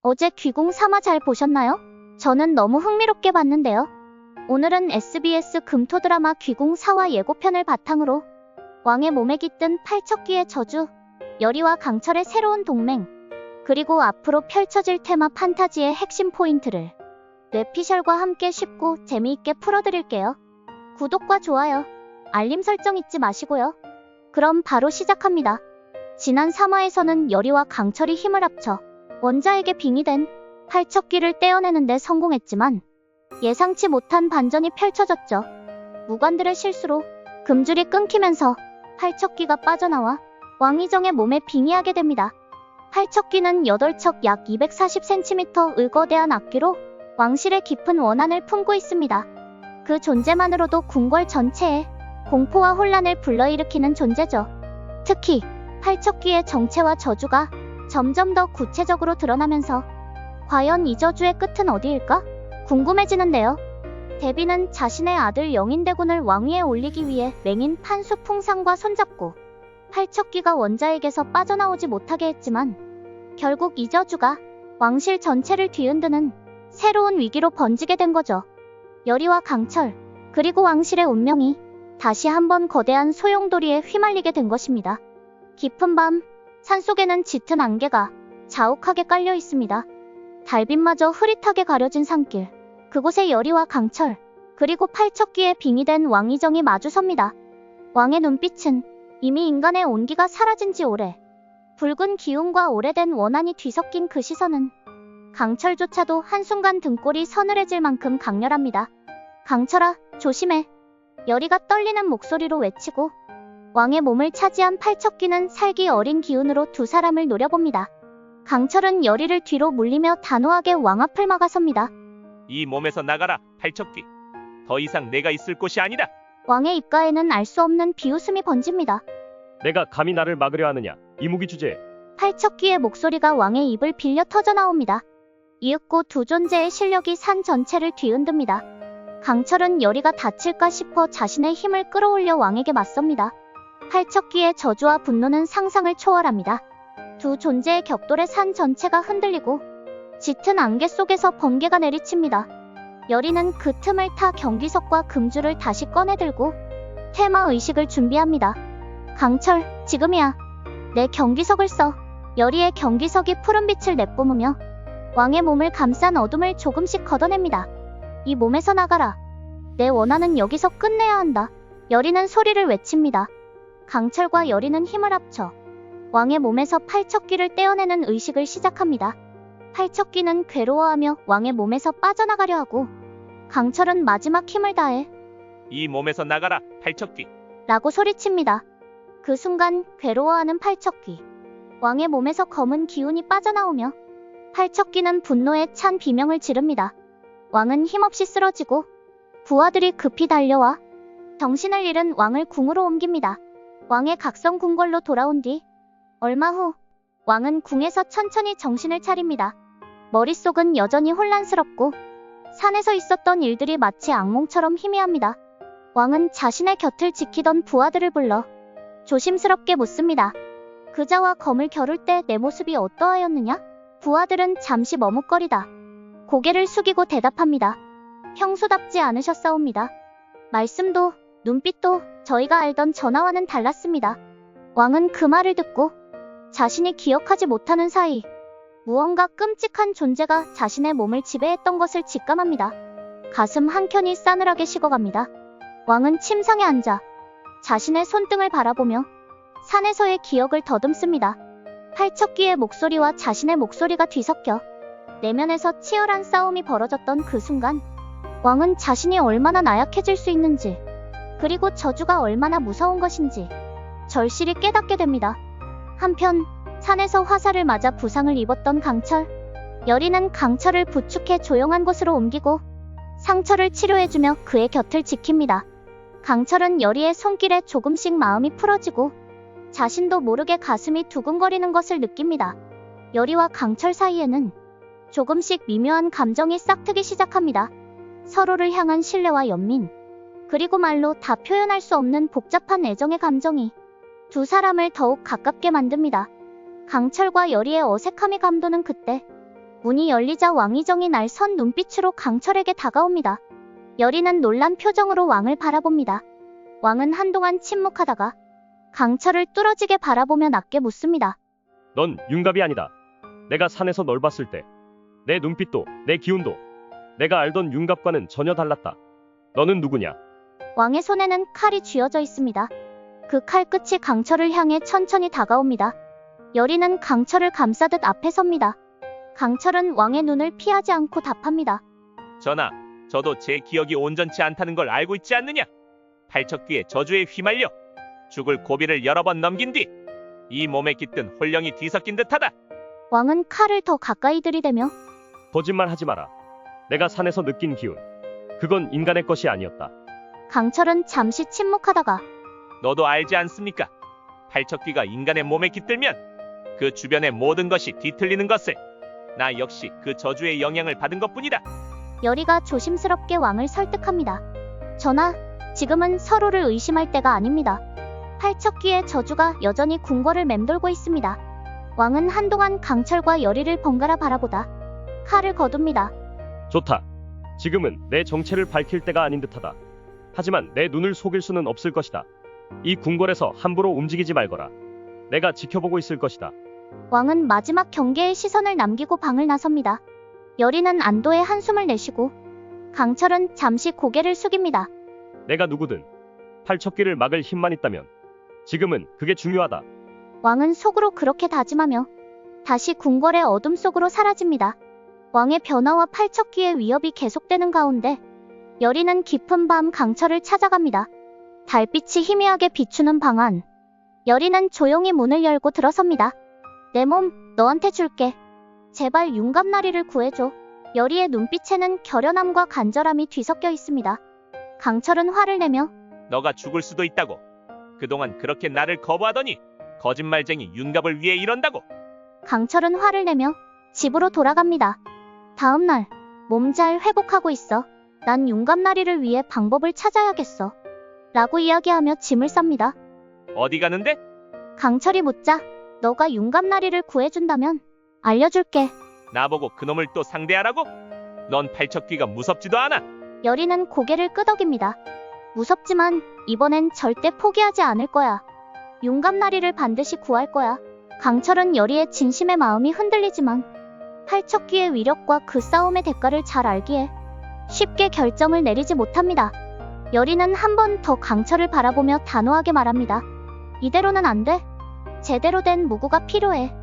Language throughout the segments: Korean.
어제 귀공 3화 잘 보셨나요? 저는 너무 흥미롭게 봤는데요. 오늘은 SBS 금토 드라마 귀공 4화 예고편을 바탕으로 왕의 몸에 깃든 팔척귀의 저주, 여리와 강철의 새로운 동맹, 그리고 앞으로 펼쳐질 테마 판타지의 핵심 포인트를 뇌피셜과 함께 쉽고 재미있게 풀어드릴게요. 구독과 좋아요, 알림 설정 잊지 마시고요. 그럼 바로 시작합니다. 지난 3화에서는 여리와 강철이 힘을 합쳐 원자에게 빙의된 팔척귀를 떼어내는데 성공했지만 예상치 못한 반전이 펼쳐졌죠. 무관들의 실수로 금줄이 끊기면서 팔척귀가 빠져나와 왕의정의 몸에 빙의하게 됩니다. 팔척귀는 8척 약 240cm의 거대한 악귀로 왕실의 깊은 원한을 품고 있습니다. 그 존재만으로도 궁궐 전체에 공포와 혼란을 불러일으키는 존재죠. 특히 팔척귀의 정체와 저주가 점점 더 구체적으로 드러나면서 과연 이 저주의 끝은 어디일까? 궁금해지는데요. 대비는 자신의 아들 영인대군을 왕위에 올리기 위해 맹인 판수 풍상과 손잡고 팔척귀가 원자에게서 빠져나오지 못하게 했지만 결국 이 저주가 왕실 전체를 뒤흔드는 새로운 위기로 번지게 된 거죠. 여리와 강철, 그리고 왕실의 운명이 다시 한번 거대한 소용돌이에 휘말리게 된 것입니다. 깊은 밤, 산속에는 짙은 안개가 자욱하게 깔려 있습니다. 달빛마저 흐릿하게 가려진 산길, 그곳에 여리와 강철, 그리고 팔척귀에 빙의된 왕의정이 마주섭니다. 왕의 눈빛은 이미 인간의 온기가 사라진 지 오래, 붉은 기운과 오래된 원한이 뒤섞인 그 시선은 강철조차도 한순간 등골이 서늘해질 만큼 강렬합니다. 강철아, 조심해. 여리가 떨리는 목소리로 외치고 왕의 몸을 차지한 팔척귀는 살기 어린 기운으로 두 사람을 노려봅니다. 강철은 여리를 뒤로 물리며 단호하게 왕 앞을 막아섭니다. 이 몸에서 나가라, 팔척귀. 더 이상 내가 있을 곳이 아니다. 왕의 입가에는 알 수 없는 비웃음이 번집니다. 내가 감히 나를 막으려 하느냐, 이 무기 주제에. 팔척귀의 목소리가 왕의 입을 빌려 터져나옵니다. 이윽고 두 존재의 실력이 산 전체를 뒤흔듭니다. 강철은 여리가 다칠까 싶어 자신의 힘을 끌어올려 왕에게 맞섭니다. 팔척귀의 저주와 분노는 상상을 초월합니다. 두 존재의 격돌에 산 전체가 흔들리고 짙은 안개 속에서 번개가 내리칩니다. 여리는 그 틈을 타 경기석과 금줄을 다시 꺼내들고 테마 의식을 준비합니다. 강철, 지금이야. 내 경기석을 써. 여리의 경기석이 푸른빛을 내뿜으며 왕의 몸을 감싼 어둠을 조금씩 걷어냅니다. 이 몸에서 나가라. 내 원한은 여기서 끝내야 한다. 여리는 소리를 외칩니다. 강철과 여리는 힘을 합쳐 왕의 몸에서 팔척귀를 떼어내는 의식을 시작합니다. 팔척귀는 괴로워하며 왕의 몸에서 빠져나가려 하고 강철은 마지막 힘을 다해 이 몸에서 나가라, 팔척귀. 라고 소리칩니다. 그 순간 괴로워하는 팔척귀, 왕의 몸에서 검은 기운이 빠져나오며 팔척귀는 분노에 찬 비명을 지릅니다. 왕은 힘없이 쓰러지고 부하들이 급히 달려와 정신을 잃은 왕을 궁으로 옮깁니다. 왕의 각성 궁궐로 돌아온 뒤 얼마 후 왕은 궁에서 천천히 정신을 차립니다. 머릿속은 여전히 혼란스럽고 산에서 있었던 일들이 마치 악몽처럼 희미합니다. 왕은 자신의 곁을 지키던 부하들을 불러 조심스럽게 묻습니다. 그자와 검을 겨룰 때 내 모습이 어떠하였느냐? 부하들은 잠시 머뭇거리다 고개를 숙이고 대답합니다. 평소답지 않으셨사옵니다. 말씀도 눈빛도 저희가 알던 전하와는 달랐습니다. 왕은 그 말을 듣고 자신이 기억하지 못하는 사이 무언가 끔찍한 존재가 자신의 몸을 지배했던 것을 직감합니다. 가슴 한켠이 싸늘하게 식어갑니다. 왕은 침상에 앉아 자신의 손등을 바라보며 산에서의 기억을 더듬습니다. 팔척귀의 목소리와 자신의 목소리가 뒤섞여 내면에서 치열한 싸움이 벌어졌던 그 순간 왕은 자신이 얼마나 나약해질 수 있는지, 그리고 저주가 얼마나 무서운 것인지 절실히 깨닫게 됩니다. 한편 산에서 화살을 맞아 부상을 입었던 강철, 여리는 강철을 부축해 조용한 곳으로 옮기고 상처를 치료해주며 그의 곁을 지킵니다. 강철은 여리의 손길에 조금씩 마음이 풀어지고 자신도 모르게 가슴이 두근거리는 것을 느낍니다. 여리와 강철 사이에는 조금씩 미묘한 감정이 싹트기 시작합니다. 서로를 향한 신뢰와 연민, 그리고 말로 다 표현할 수 없는 복잡한 애정의 감정이 두 사람을 더욱 가깝게 만듭니다. 강철과 여리의 어색함이 감도는 그때 문이 열리자 왕의정이 날선 눈빛으로 강철에게 다가옵니다. 여리는 놀란 표정으로 왕을 바라봅니다. 왕은 한동안 침묵하다가 강철을 뚫어지게 바라보며 낮게 묻습니다. 넌 윤갑이 아니다. 내가 산에서 널 봤을 때 내 눈빛도 내 기운도 내가 알던 윤갑과는 전혀 달랐다. 너는 누구냐? 왕의 손에는 칼이 쥐어져 있습니다. 그 칼 끝이 강철을 향해 천천히 다가옵니다. 여리는 강철을 감싸듯 앞에 섭니다. 강철은 왕의 눈을 피하지 않고 답합니다. 전하, 저도 제 기억이 온전치 않다는 걸 알고 있지 않느냐? 팔척귀의 저주에 휘말려 죽을 고비를 여러 번 넘긴 뒤 이 몸에 깃든 혼령이 뒤섞인 듯하다. 왕은 칼을 더 가까이 들이대며 거짓말하지 마라. 내가 산에서 느낀 기운, 그건 인간의 것이 아니었다. 강철은 잠시 침묵하다가 너도 알지 않습니까? 팔척귀가 인간의 몸에 깃들면 그 주변의 모든 것이 뒤틀리는 것을. 나 역시 그 저주의 영향을 받은 것뿐이다. 여리가 조심스럽게 왕을 설득합니다. 전하, 지금은 서로를 의심할 때가 아닙니다. 팔척귀의 저주가 여전히 궁궐을 맴돌고 있습니다. 왕은 한동안 강철과 여리를 번갈아 바라보다 칼을 거둡니다. 좋다. 지금은 내 정체를 밝힐 때가 아닌 듯하다. 하지만 내 눈을 속일 수는 없을 것이다. 이 궁궐에서 함부로 움직이지 말거라. 내가 지켜보고 있을 것이다. 왕은 마지막 경계의 시선을 남기고 방을 나섭니다. 여리는 안도의 한숨을 내쉬고 강철은 잠시 고개를 숙입니다. 내가 누구든 팔척귀를 막을 힘만 있다면 지금은 그게 중요하다. 왕은 속으로 그렇게 다짐하며 다시 궁궐의 어둠 속으로 사라집니다. 왕의 변화와 팔척귀의 위협이 계속되는 가운데 여리는 깊은 밤 강철을 찾아갑니다. 달빛이 희미하게 비추는 방 안. 여리는 조용히 문을 열고 들어섭니다. 내 몸 너한테 줄게. 제발 윤갑나리를 구해줘. 여리의 눈빛에는 결연함과 간절함이 뒤섞여 있습니다. 강철은 화를 내며 너가 죽을 수도 있다고. 그동안 그렇게 나를 거부하더니 거짓말쟁이 윤갑을 위해 이런다고. 강철은 화를 내며 집으로 돌아갑니다. 다음 날, 몸 잘 회복하고 있어. 난 윤갑나리를 위해 방법을 찾아야겠어. 라고 이야기하며 짐을 쌉니다. 어디 가는데? 강철이 묻자 너가 윤갑나리를 구해준다면 알려줄게. 나보고 그놈을 또 상대하라고? 넌 팔척귀가 무섭지도 않아. 여리는 고개를 끄덕입니다. 무섭지만 이번엔 절대 포기하지 않을 거야. 윤갑나리를 반드시 구할 거야. 강철은 여리의 진심의 마음이 흔들리지만 팔척귀의 위력과 그 싸움의 대가를 잘 알기에 쉽게 결정을 내리지 못합니다. 여리는 한 번 더 강철을 바라보며 단호하게 말합니다. 이대로는 안 돼. 제대로 된 무구가 필요해.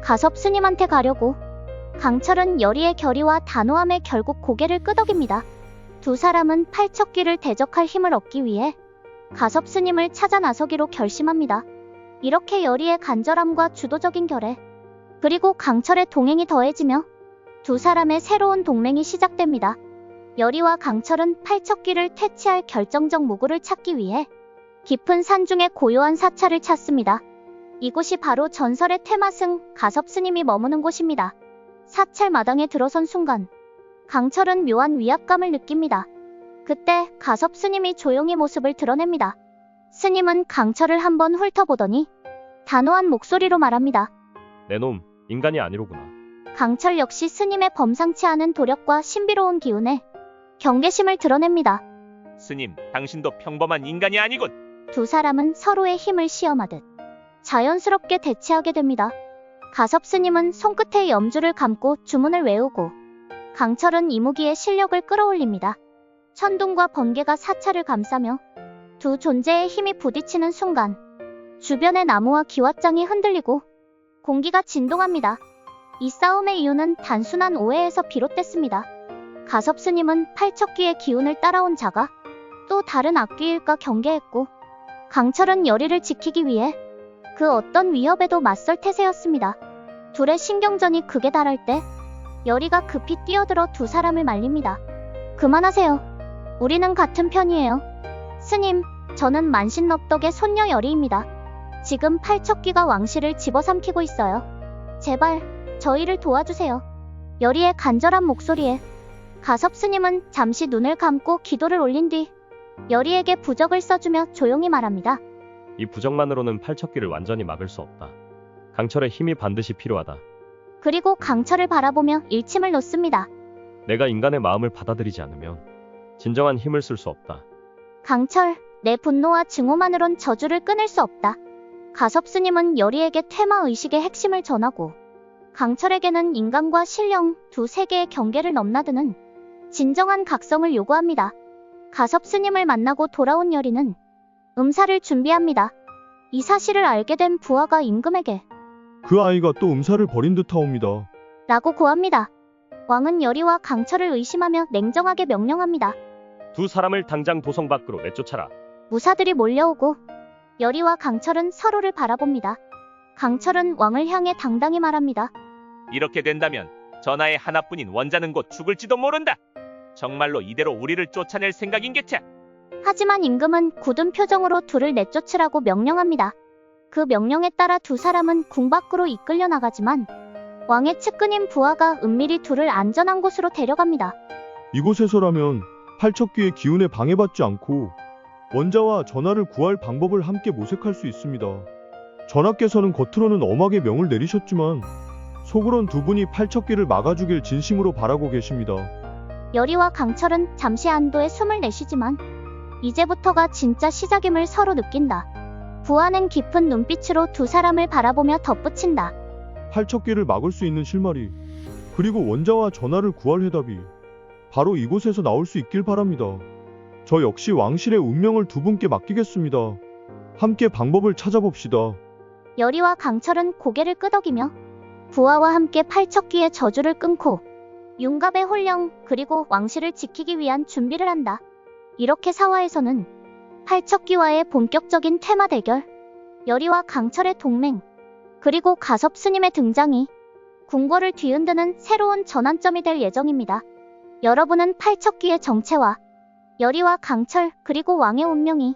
가섭 스님한테 가려고. 강철은 여리의 결의와 단호함에 결국 고개를 끄덕입니다. 두 사람은 팔척귀를 대적할 힘을 얻기 위해 가섭 스님을 찾아 나서기로 결심합니다. 이렇게 여리의 간절함과 주도적인 결의, 그리고 강철의 동행이 더해지며 두 사람의 새로운 동맹이 시작됩니다. 여리와 강철은 팔척귀를 퇴치할 결정적 무구를 찾기 위해 깊은 산중의 고요한 사찰을 찾습니다. 이곳이 바로 전설의 테마승 가섭 스님이 머무는 곳입니다. 사찰 마당에 들어선 순간 강철은 묘한 위압감을 느낍니다. 그때 가섭 스님이 조용히 모습을 드러냅니다. 스님은 강철을 한번 훑어보더니 단호한 목소리로 말합니다. 내 놈, 인간이 아니로구나. 강철 역시 스님의 범상치 않은 도력과 신비로운 기운에 경계심을 드러냅니다. 스님, 당신도 평범한 인간이 아니군. 두 사람은 서로의 힘을 시험하듯 자연스럽게 대치하게 됩니다. 가섭 스님은 손끝에 염주를 감고 주문을 외우고 강철은 이무기의 실력을 끌어올립니다. 천둥과 번개가 사찰을 감싸며 두 존재의 힘이 부딪히는 순간 주변의 나무와 기왓장이 흔들리고 공기가 진동합니다. 이 싸움의 이유는 단순한 오해에서 비롯됐습니다. 가섭 스님은 팔척귀의 기운을 따라온 자가 또 다른 악귀일까 경계했고, 강철은 여리를 지키기 위해 그 어떤 위협에도 맞설 태세였습니다. 둘의 신경전이 극에 달할 때 여리가 급히 뛰어들어 두 사람을 말립니다. 그만하세요. 우리는 같은 편이에요. 스님, 저는 만신럽덕의 손녀 여리입니다. 지금 팔척귀가 왕실을 집어삼키고 있어요. 제발 저희를 도와주세요. 여리의 간절한 목소리에 가섭 스님은 잠시 눈을 감고 기도를 올린 뒤 여리에게 부적을 써주며 조용히 말합니다. 이 부적만으로는 팔척귀를 완전히 막을 수 없다. 강철의 힘이 반드시 필요하다. 그리고 강철을 바라보며 일침을 놓습니다. 내가 인간의 마음을 받아들이지 않으면 진정한 힘을 쓸 수 없다. 강철, 내 분노와 증오만으론 저주를 끊을 수 없다. 가섭스님은 여리에게 퇴마 의식의 핵심을 전하고 강철에게는 인간과 신령 두 세계의 경계를 넘나드는 진정한 각성을 요구합니다. 가섭스님을 만나고 돌아온 여리는 음사를 준비합니다. 이 사실을 알게 된 부하가 임금에게 그 아이가 또 음사를 벌인 듯하옵니다. 라고 고합니다. 왕은 여리와 강철을 의심하며 냉정하게 명령합니다. 두 사람을 당장 도성 밖으로 내쫓아라. 무사들이 몰려오고 여리와 강철은 서로를 바라봅니다. 강철은 왕을 향해 당당히 말합니다. 이렇게 된다면 전하의 하나뿐인 원자는 곧 죽을지도 모른다. 정말로 이대로 우리를 쫓아낼 생각인 게차. 하지만 임금은 굳은 표정으로 둘을 내쫓으라고 명령합니다. 그 명령에 따라 두 사람은 궁 밖으로 이끌려 나가지만 왕의 측근인 부하가 은밀히 둘을 안전한 곳으로 데려갑니다. 이곳에서라면 팔척귀의 기운에 방해받지 않고 원자와 전하를 구할 방법을 함께 모색할 수 있습니다. 전하께서는 겉으로는 엄하게 명을 내리셨지만 속으론 두 분이 팔척귀를 막아주길 진심으로 바라고 계십니다. 여리와 강철은 잠시 안도의 숨을 내쉬지만 이제부터가 진짜 시작임을 서로 느낀다. 부하는 깊은 눈빛으로 두 사람을 바라보며 덧붙인다. 팔척귀를 막을 수 있는 실마리 그리고 원자와 전하를 구할 해답이 바로 이곳에서 나올 수 있길 바랍니다. 저 역시 왕실의 운명을 두 분께 맡기겠습니다. 함께 방법을 찾아봅시다. 여리와 강철은 고개를 끄덕이며 부하와 함께 팔척귀의 저주를 끊고 윤갑의 홀령 그리고 왕실을 지키기 위한 준비를 한다. 이렇게 사화에서는 팔척귀와의 본격적인 퇴마 대결, 여리와 강철의 동맹, 그리고 가섭스님의 등장이 궁궐을 뒤흔드는 새로운 전환점이 될 예정입니다. 여러분은 팔척귀의 정체와 여리와 강철 그리고 왕의 운명이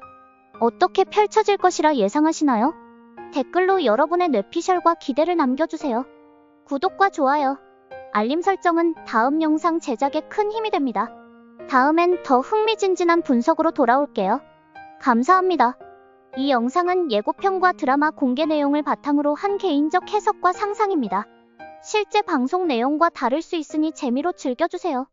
어떻게 펼쳐질 것이라 예상하시나요? 댓글로 여러분의 뇌피셜과 기대를 남겨주세요. 구독과 좋아요, 알림 설정은 다음 영상 제작에 큰 힘이 됩니다. 다음엔 더 흥미진진한 분석으로 돌아올게요. 감사합니다. 이 영상은 예고편과 드라마 공개 내용을 바탕으로 한 개인적 해석과 상상입니다. 실제 방송 내용과 다를 수 있으니 재미로 즐겨주세요.